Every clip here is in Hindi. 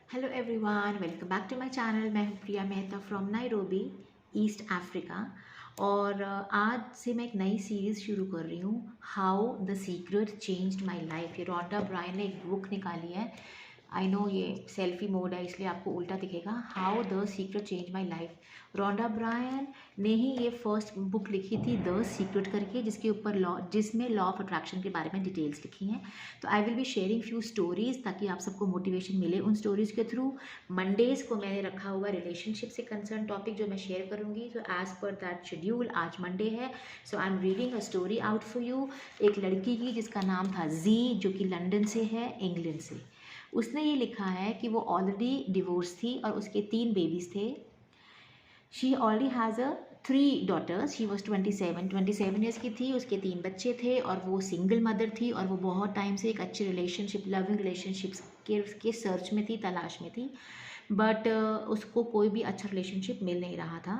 Hello everyone, welcome back to my channel. मैं हूँ Priya Mehta from Nairobi, East Africa. और आज से मैं एक नई सीरीज़ शुरू कर रही हूँ, how the secret changed my life. ये रोंडा ब्रायन ने एक बुक निकाली है। आई नो ये सेल्फी मोड है इसलिए आपको उल्टा दिखेगा। How the secret change my life. Rhonda Bryan ने ही ये फर्स्ट बुक लिखी थी द सीक्रेट करके, जिसमें लॉ ऑफ अट्रैक्शन के बारे में डिटेल्स लिखी हैं। तो I will be sharing few stories ताकि आप सबको मोटिवेशन मिले उन स्टोरीज के थ्रू। मंडेज को मैंने रखा हुआ रिलेशनशिप से कंसर्न टॉपिक जो मैं शेयर करूंगी। तो एज पर दैट शेड्यूल आज मंडे है, so I am reading a story out for you. एक लड़की की जिसका नाम था जी, जो कि लंदन से है, इंग्लैंड से। उसने ये लिखा है कि वो ऑलरेडी डिवोर्स थी और उसके 3 बेबीज थे। She already has a 3 daughters. She was 27 years की थी, उसके 3 बच्चे थे और वो सिंगल मदर थी। और वो बहुत टाइम से एक अच्छी रिलेशनशिप, लविंग रिलेशनशिप्स के सर्च में थी, तलाश में थी। बट उसको कोई भी अच्छा रिलेशनशिप मिल नहीं रहा था।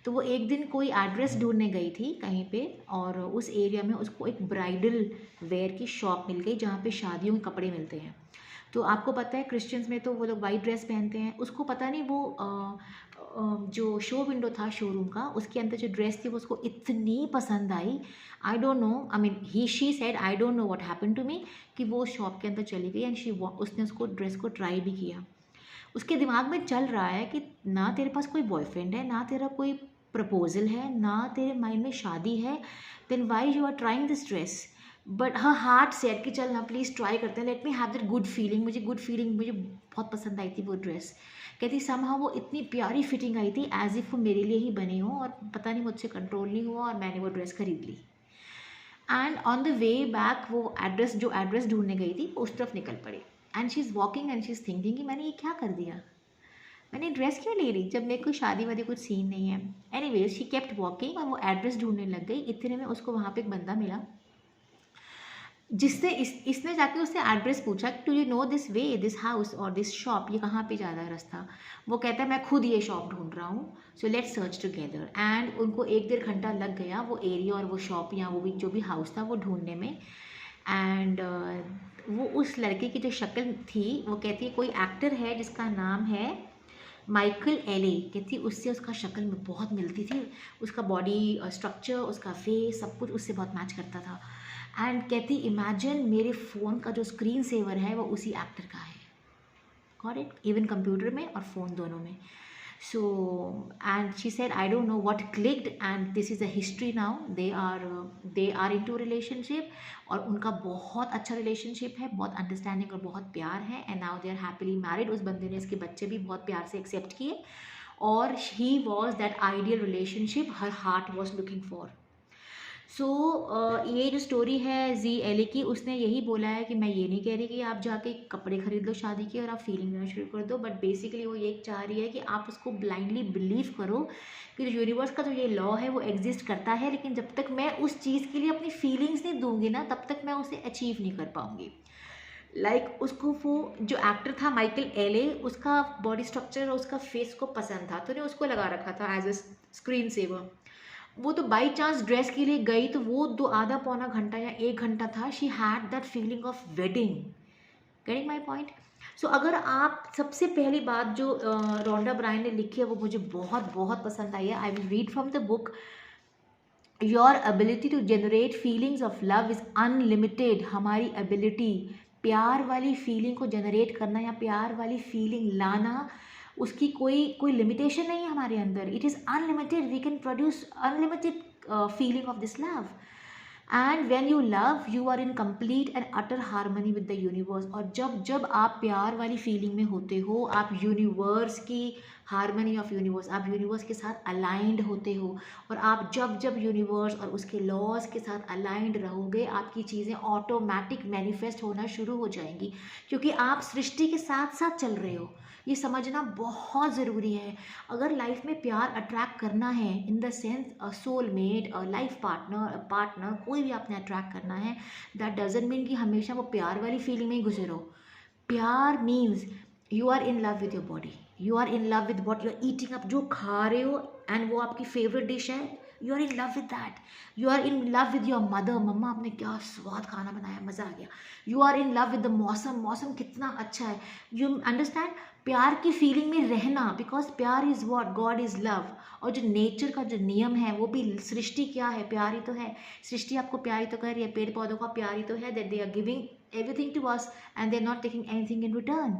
तो वो एक दिन कोई एड्रेस ढूंढने गई थी कहीं पे, और उस एरिया में उसको एक ब्राइडल वेयर की शॉप मिल गई जहाँ पे शादियों के कपड़े मिलते हैं। तो आपको पता है क्रिश्चियंस में तो वो लोग वाइट ड्रेस पहनते हैं। उसको पता नहीं वो जो शो विंडो था शोरूम का, उसके अंदर जो ड्रेस थी वो उसको इतनी पसंद आई। I don't know, I mean he she said I don't know what happened to me, कि वो शॉप के अंदर चली गई एंड उसने उसको ड्रेस को ट्राई भी किया। उसके दिमाग में चल रहा है कि ना तेरे पास कोई बॉयफ्रेंड है, ना तेरा कोई प्रपोजल है, ना तेरे माइंड में शादी है, then why you are trying this dress. But her heart said कि चल ना प्लीज़ ट्राई करते हैं, let me have that good feeling. मुझे बहुत पसंद आई थी वो ड्रेस। कहती समहाउ वो इतनी प्यारी फिटिंग आई थी, एज इफ़ वो मेरे लिए ही बनी हो, और पता नहीं मुझसे कंट्रोल नहीं हुआ और मैंने वो ड्रेस खरीद ली। And on the way back वो एड्रेस ढूंढने गई थी उस तरफ निकल पड़ी। And she is walking and she is thinking कि मैंने ये क्या कर दिया, मैंने ड्रेस क्यों ले ली जब मेरे को शादी वादी कुछ सीन नहीं है। एनीवेज शी केप्ट वॉकिंग और वो एड्रेस ढूंढने लग गई। इतने में उसको वहाँ पे एक बंदा मिला, जिससे इसने जाके उससे एड्रेस पूछा कि do you know this way, this house और दिस शॉप, ये कहाँ पे ज़्यादा है रास्ता। वो कहता है मैं खुद ये शॉप ढूंढ रहा हूँ, so let's search together. And उनको 1-1.5 घंटा लग गया वो एरिया और वो शॉप या वो भी जो भी हाउस था वो ढूंढने में। एंड वो उस लड़के की जो शक्ल थी, वो कहती है कोई एक्टर है जिसका नाम है माइकल एले, कहती उससे उसका शक्ल में बहुत मिलती थी। उसका बॉडी स्ट्रक्चर, उसका फेस, सब कुछ उससे बहुत मैच करता था। एंड कहती इमेजिन मेरे फ़ोन का जो स्क्रीन सेवर है वो उसी एक्टर का है। गॉट इट, इवन कंप्यूटर में और फ़ोन दोनों में। So and she said I don't know what clicked and this is a history now. They are into relationship और उनका बहुत अच्छा रिलेशनशिप है, बहुत अंडरस्टैंडिंग और बहुत प्यार है। And now they are happily married. उस बंदे ने इसके बच्चे भी बहुत प्यार से एक्सेप्ट किए। और he was that ideal relationship her heart was looking for. So ये जो स्टोरी है जी एले की, उसने यही बोला है कि मैं ये नहीं कह रही कि आप जाके कपड़े खरीद लो शादी के और आप फीलिंग लेना शुरू कर दो, बट बेसिकली वो ये चाह रही है कि आप उसको ब्लाइंडली बिलीव करो कि जो यूनिवर्स का जो ये लॉ है वो एग्जिस्ट करता है, लेकिन जब तक मैं उस चीज़ के लिए अपनी फीलिंग्स नहीं दूंगी ना, तब तक मैं उसे अचीव नहीं कर पाऊंगी। उसको वो जो एक्टर था माइकल एले, उसका बॉडी स्ट्रक्चर और उसका फेस को पसंद था, तो ने उसको लगा रखा था एज अ स्क्रीन सेवर। वो तो बाई चांस ड्रेस के लिए गई, तो वो दो आधा पौना घंटा या 1 घंटा था। She had that feeling of wedding. Getting my point. So अगर आप, सबसे पहली बात जो रोंडा ब्रायन ने लिखी है वो मुझे बहुत बहुत पसंद आई है। I will read from the book. Your ability to generate feelings of love is unlimited. हमारी एबिलिटी प्यार वाली फीलिंग को जनरेट करना या प्यार वाली फीलिंग लाना, उसकी कोई कोई लिमिटेशन नहीं है हमारे अंदर। It is unlimited, we can produce unlimited feeling of this love. And when you love you are in complete and utter harmony with the universe. और जब जब आप प्यार वाली फीलिंग में होते हो, आप यूनिवर्स की हारमोनी ऑफ यूनिवर्स, आप यूनिवर्स के साथ अलाइंड होते हो। और आप जब जब यूनिवर्स और उसके लॉज के साथ अलाइंड रहोगे, आपकी चीज़ें ऑटोमेटिक मैनिफेस्ट होना शुरू हो जाएंगी, क्योंकि आप सृष्टि के साथ साथ चल रहे हो। ये समझना बहुत ज़रूरी है। अगर लाइफ में प्यार अट्रैक्ट करना है, in the sense a soulmate, a life partner, कोई भी आपने अट्रैक्ट करना है, दैट डजेंट मीन कि हमेशा वो प्यार वाली फीलिंग में ही घुसे रहो। प्यार means you are in love with your body, you are in love with what you are eating, आप जो खा रहे हो, एंड वो आपकी फेवरेट डिश है, you are in love with that, you are in love with your mother, मम्मा आपने क्या स्वाद खाना बनाया, मज़ा आ गया, you are in love with the मौसम, मौसम कितना अच्छा है, यू अंडरस्टैंड, प्यार की फीलिंग में रहना, बिकॉज प्यार is what, God is love. और जो नेचर का जो नियम है वो भी, सृष्टि क्या है, प्यार ही तो है, सृष्टि आपको प्यार ही तो कर रही है, पेड़ पौधों का प्यार ही तो है, that they are giving everything to us and they're not taking anything in return.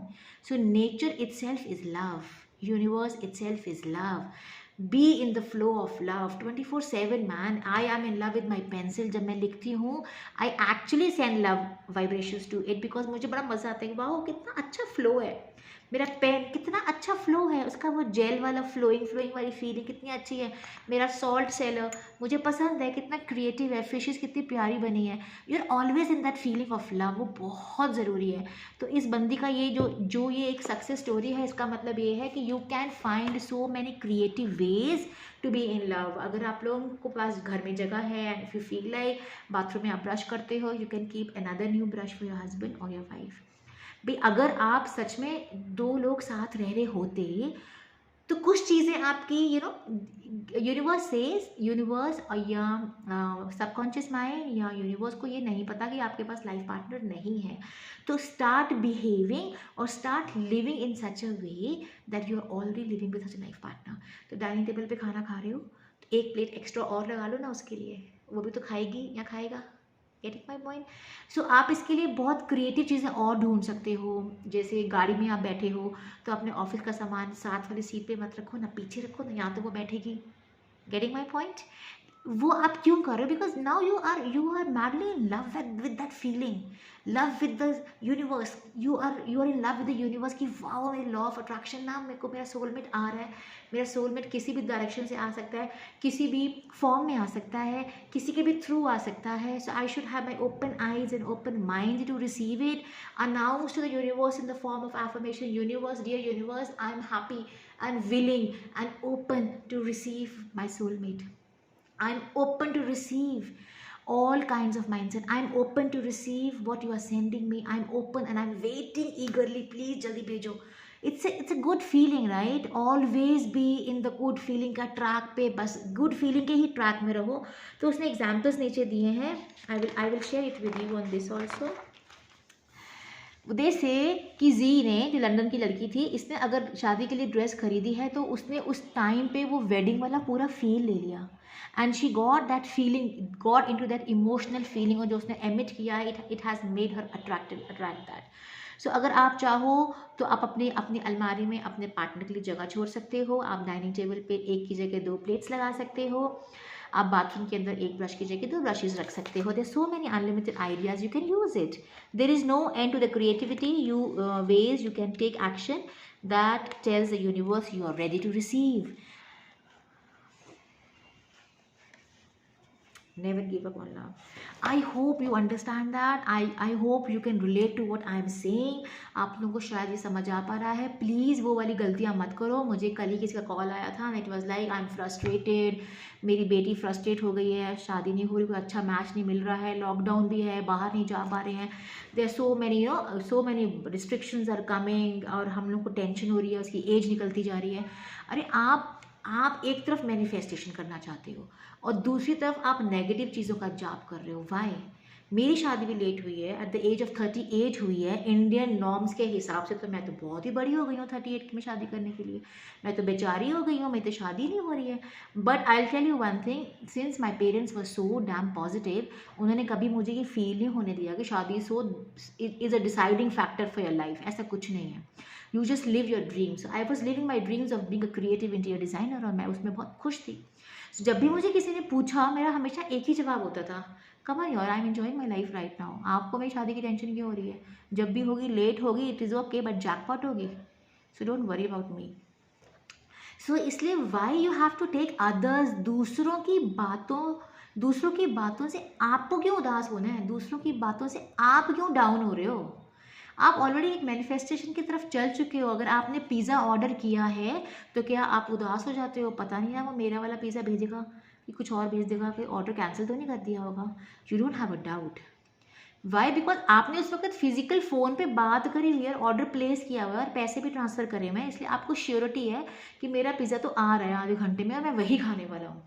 So nature itself is love, universe itself is love. Be in the flow of love 24/7 man. I am in love with my pencil. जब मैं लिखती हूँ I actually send love vibrations to it because मुझे बड़ा मज़ा आता है कि वाह कितना अच्छा फ्लो है, मेरा पेन कितना अच्छा फ्लो है, उसका वो जेल वाला फ्लोइंग वाली फीलिंग कितनी अच्छी है, मेरा सॉल्ट सेलर मुझे पसंद है, कितना क्रिएटिव है, फिशेस कितनी प्यारी बनी है, you are always in that feeling of love, वो बहुत ज़रूरी है। तो इस बंदी का ये जो ये एक सक्सेस स्टोरी है, इसका मतलब ये है कि you can find so many creative ways to be in love. अगर आप लोगों को पास घर में जगह है and if you feel like bathroom में आप ब्रश करते हो, you can keep another new brush for your husband और योर वाइफ। भाई अगर आप सच में दो लोग साथ रह रहे होते तो कुछ चीज़ें आपकी यूनिवर्स सेज, यूनिवर्स या सबकॉन्शियस माइंड या यूनिवर्स को ये नहीं पता कि आपके पास लाइफ पार्टनर नहीं है, तो स्टार्ट बिहेविंग और start living in such a way that you are already living with such a life partner. तो डाइनिंग टेबल पे खाना खा रहे हो तो एक प्लेट एक्स्ट्रा और लगा लो ना उसके लिए, वो भी तो खाएगी या खाएगा। Getting my point. सो आप इसके लिए बहुत क्रिएटिव चीज़ें और ढूंढ सकते हो, जैसे गाड़ी में आप बैठे हो तो अपने ऑफिस का सामान साथ वाली सीट पे मत रखो ना, पीछे रखो ना, यहाँ तो वो बैठेगी। Getting my point. वो आप क्यों कर रहे हो, because now you are madly in love with that feeling, love with the universe, you are in love with the universe की वाओ मेरी लॉ ऑफ अट्रैक्शन ना, मेरे को मेरा सोलमेट आ रहा है, मेरा सोलमेट किसी भी डायरेक्शन से आ सकता है, किसी भी फॉर्म में आ सकता है, किसी के भी थ्रू आ सकता है। So I should have my open eyes and open mind to receive it, announce to the universe in the form of affirmation, universe, dear universe, I am happy and willing and open to receive my soulmate. I'm open to receive all kinds of mindset. I'm open to receive what you are sending me. I'm open and I'm waiting eagerly. Please jaldi bhejo. It's a good feeling, right? Always be in the good feeling का track पे, बस good feeling के ही track में रहो। तो उसने examples नीचे दिए हैं, I will share it with you on this also. दे से कि जी ने, जो लंदन की लड़की थी, इसने अगर शादी के लिए ड्रेस खरीदी है तो उसने उस टाइम पे वो वेडिंग वाला पूरा फील ले लिया and she got that feeling, got into that emotional feeling, और जो उसने एमिट किया है it has made her attract that. So अगर आप चाहो तो आप अपनी अलमारी में अपने पार्टनर के लिए जगह छोड़ सकते हो, आप डाइनिंग टेबल पे एक की जगह 2 प्लेट्स लगा सकते हो, आप बाथरूम के अंदर एक ब्रश की जगह 2 ब्रशेज रख सकते हो। There so many unlimited ideas, you can use it, there is no end to the creativity, you ways you can take action that tells the universe you are ready to receive. Never give up on love. I hope you understand that. I hope you can relate to what I am saying. आप लोगों को शायद ये समझ आ पा रहा है। प्लीज़ वो वाली गलतियाँ मत करो। मुझे कल ही किसी का कॉल आया था and it was like I am frustrated, मेरी बेटी फ्रस्ट्रेट हो गई है, शादी नहीं हो रही, कोई अच्छा मैच नहीं मिल रहा है, लॉकडाउन भी है, बाहर नहीं जा पा रहे हैं, there so many restrictions are coming, और हम लोग को टेंशन हो रही है, उसकी एज निकलती जा रही है। अरे आप एक तरफ मैनिफेस्टेशन करना चाहते हो और दूसरी तरफ आप नेगेटिव चीज़ों का जाप कर रहे हो। वाई? मेरी शादी भी लेट हुई है, एट द एज ऑफ 38 हुई है। इंडियन नॉर्म्स के हिसाब से तो मैं तो बहुत ही बड़ी हो गई हूँ 38 में शादी करने के लिए, मैं तो बेचारी हो गई हूँ, मेरी तो शादी नहीं हो रही है। But I will tell you one thing, since my parents were so damn positive, उन्होंने कभी मुझे ये फील नहीं होने दिया कि शादी is a deciding factor for your life. ऐसा कुछ नहीं है, you just live your dreams. I was living my dreams of being a creative interior designer, और मैं उसमें बहुत खुश थी। So, जब भी मुझे किसी ने पूछा, मेरा हमेशा एक ही जवाब होता था, कम ऑन यार, I am enjoying my life right now. आपको मेरी शादी की टेंशन क्यों हो रही है? जब भी होगी, लेट होगी, it is okay, but jackpot होगी, so don't worry about me. So इसलिए why you have to take others, दूसरों की बातों से आपको क्यों उदास होना है? दूसरों की बातों से आप क्यों डाउन हो रहे हो? आप ऑलरेडी एक मैनिफेस्टेशन की तरफ चल चुके हो। अगर आपने पिज़्ज़ा ऑर्डर किया है तो क्या आप उदास हो जाते हो, पता नहीं ना वो मेरा वाला पिज़्ज़ा भेजेगा कि कुछ और भेज देगा, कि ऑर्डर कैंसिल तो नहीं कर दिया होगा? You don't have a doubt. Why? Because आपने उस वक्त फिजिकल फ़ोन पे बात करी हुई है, ऑर्डर प्लेस किया हुआ है और पैसे भी ट्रांसफ़र करे हुए हैं, इसलिए आपको श्योरिटी है कि मेरा पिज़्ज़ा तो आ रहा है आधे घंटे में और मैं वही खाने वाला हूँ।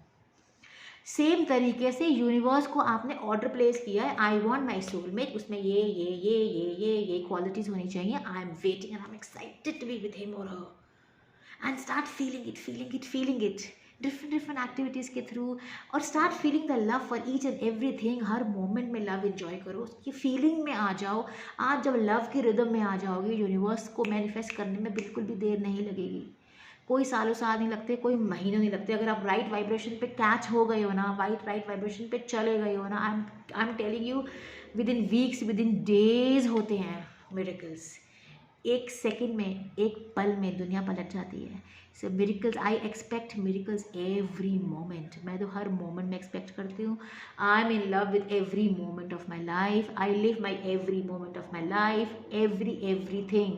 सेम तरीके से यूनिवर्स को आपने ऑर्डर प्लेस किया है, आई वॉन्ट माई सोलमेट, उसमें ये क्वालिटीज होनी चाहिए, I am waiting and I am excited to be with him और her, and start feeling it different activities के थ्रू, और start feeling the love for each and everything. हर मोमेंट में लव इन्जॉय करो, उसकी फीलिंग में आ जाओ। आज जब लव के रिदम में आ जाओगे, यूनिवर्स को मैनिफेस्ट करने में बिल्कुल भी देर नहीं लगेगी। कोई सालों साल नहीं लगते, कोई महीनों नहीं लगते। अगर आप राइट वाइब्रेशन पे कैच हो गए हो ना, राइट वाइब्रेशन पे चले गए हो ना, I am telling you, with in weeks, with in days होते हैं मिरेकल्स। एक सेकंड में, एक पल में दुनिया पलट जाती है। So miracles, I expect miracles every moment. मैं तो हर मोमेंट में एक्सपेक्ट करती हूँ। I am in love with every moment of my life, I live my every moment of my life, everything.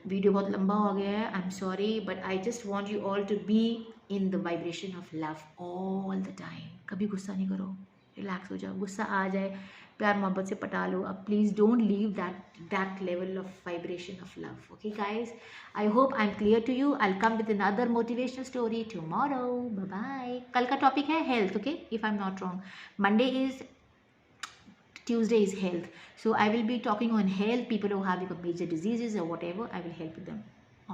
Video बहुत लंबा हो गया है, I am sorry, but I just want you all to be in the vibration of love all the time. कभी गुस्सा नहीं करो, रिलैक्स हो जाओ। गुस्सा आ जाए, प्यार मोहब्बत से पटा लो। अब please don't leave that level of vibration of love. Okay guys, I hope I am clear to you. I come with another motivational story tomorrow. Bye bye. कल का टॉपिक है health, okay, if I am not wrong. Monday is, Tuesday is health. So I will be talking on health, people who have major diseases or whatever. I will help them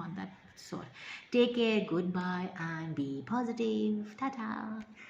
on that sort. Take care, goodbye, and be positive. Ta-ta.